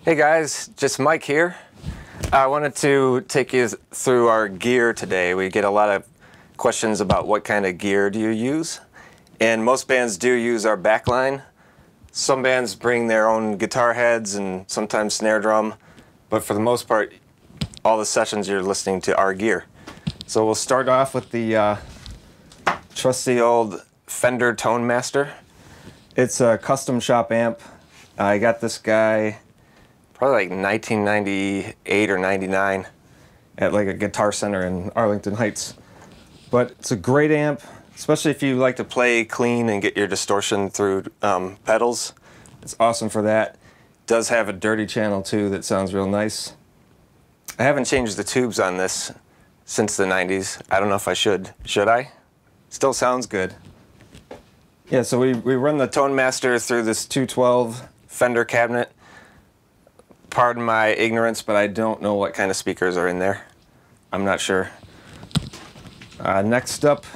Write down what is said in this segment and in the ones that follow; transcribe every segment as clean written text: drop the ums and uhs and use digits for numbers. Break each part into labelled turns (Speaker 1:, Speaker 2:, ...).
Speaker 1: Hey guys, just Mike here. I wanted to take you through our gear today. We get a lot of questions about what kind of gear do you use, and most bands do use our backline. Some bands bring their own guitar heads and sometimes snare drum, but for the most part, all the sessions you're listening to our gear. So we'll start off with the trusty old Fender Tone Master. It's a custom shop amp. I got this guy probably like 1998 or 99 at like a Guitar Center in Arlington Heights. But it's a great amp, especially if you like to play clean and get your distortion through pedals. It's awesome for that. It does have a dirty channel too that sounds real nice. I haven't changed the tubes on this since the 90s. I don't know if I should. Should I? Still sounds good. Yeah, so we run the Tone Master through this 212 Fender cabinet. Pardon my ignorance, but I don't know what kind of speakers are in there. I'm not sure. Next up,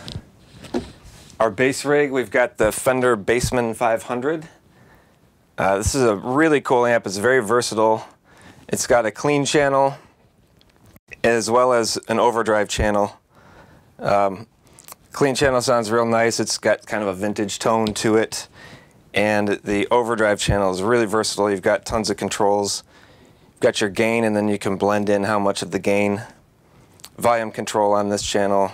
Speaker 1: our bass rig. We've got the Fender Bassman 500. This is a really cool amp. It's very versatile. It's got a clean channel as well as an overdrive channel. Clean channel sounds real nice. It's got kind of a vintage tone to it. And the overdrive channel is really versatile. You've got tons of controls. You've got your gain, and then you can blend in how much of the gain. Volume control on this channel,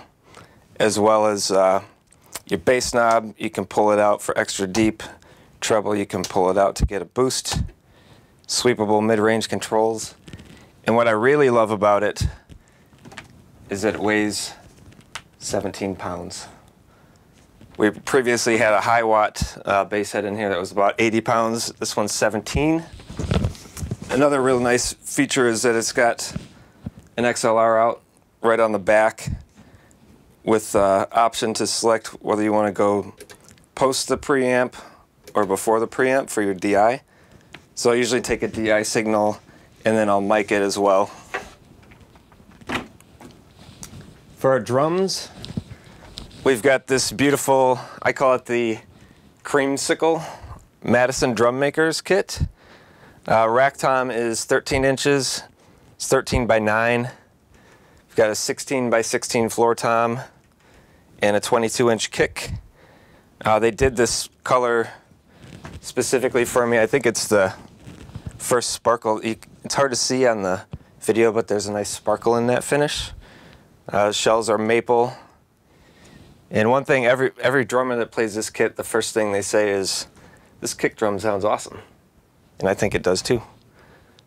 Speaker 1: as well as your bass knob. You can pull it out for extra deep. Treble, you can pull it out to get a boost. Sweepable mid-range controls. And what I really love about it is that it weighs 17 pounds. We previously had a high watt bass head in here that was about 80 pounds. This one's 17. Another real nice feature is that it's got an XLR out right on the back with option to select whether you want to go post the preamp or before the preamp for your DI. So I usually take a DI signal and then I'll mic it as well. For our drums, we've got this beautiful, I call it the creamsicle Madison Drum Makers kit. Rack tom is 13 inches. It's 13 by 9. We've got a 16 by 16 floor tom and a 22-inch kick. They did this color specifically for me. I think it's the first sparkle. It's hard to see on the video, but there's a nice sparkle in that finish. Shells are maple. And one thing, every drummer that plays this kit, the first thing they say is, this kick drum sounds awesome. And I think it does too.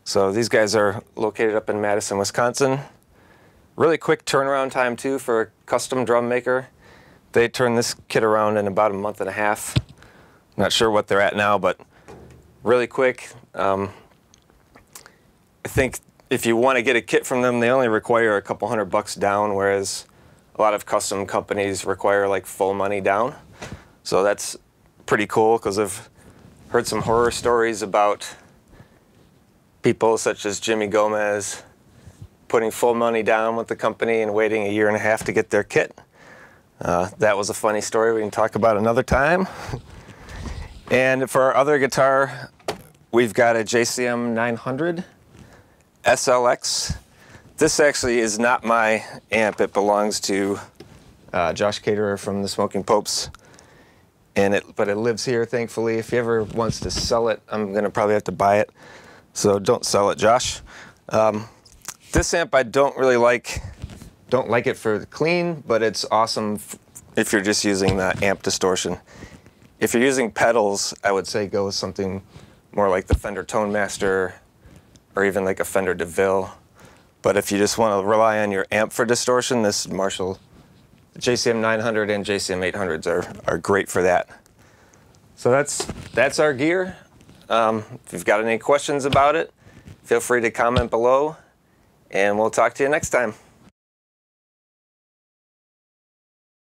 Speaker 1: So these guys are located up in Madison, Wisconsin. Really quick turnaround time too for a custom drum maker. They turn this kit around in about a month and a half. Not sure what they're at now, but really quick. I think if you want to get a kit from them, they only require a couple $100 down, whereas a lot of custom companies require like full money down. So that's pretty cool, because I've heard some horror stories about people such as Jimmy Gomez putting full money down with the company and waiting a year and a half to get their kit. That was a funny story we can talk about another time. And for our other guitar, we've got a JCM 900 SLX. This actually is not my amp. It belongs to Josh Caterer from the Smoking Popes. But it lives here, thankfully. If he ever wants to sell it, I'm going to probably have to buy it. So don't sell it, Josh. This amp I don't really like. Don't like it for clean, but it's awesome if you're just using the amp distortion. If you're using pedals, I would say go with something more like the Fender Tone Master or even like a Fender DeVille. But if you just want to rely on your amp for distortion, this Marshall JCM 900 and JCM 800s are great for that. So that's our gear. If you've got any questions about it, feel free to comment below, and we'll talk to you next time.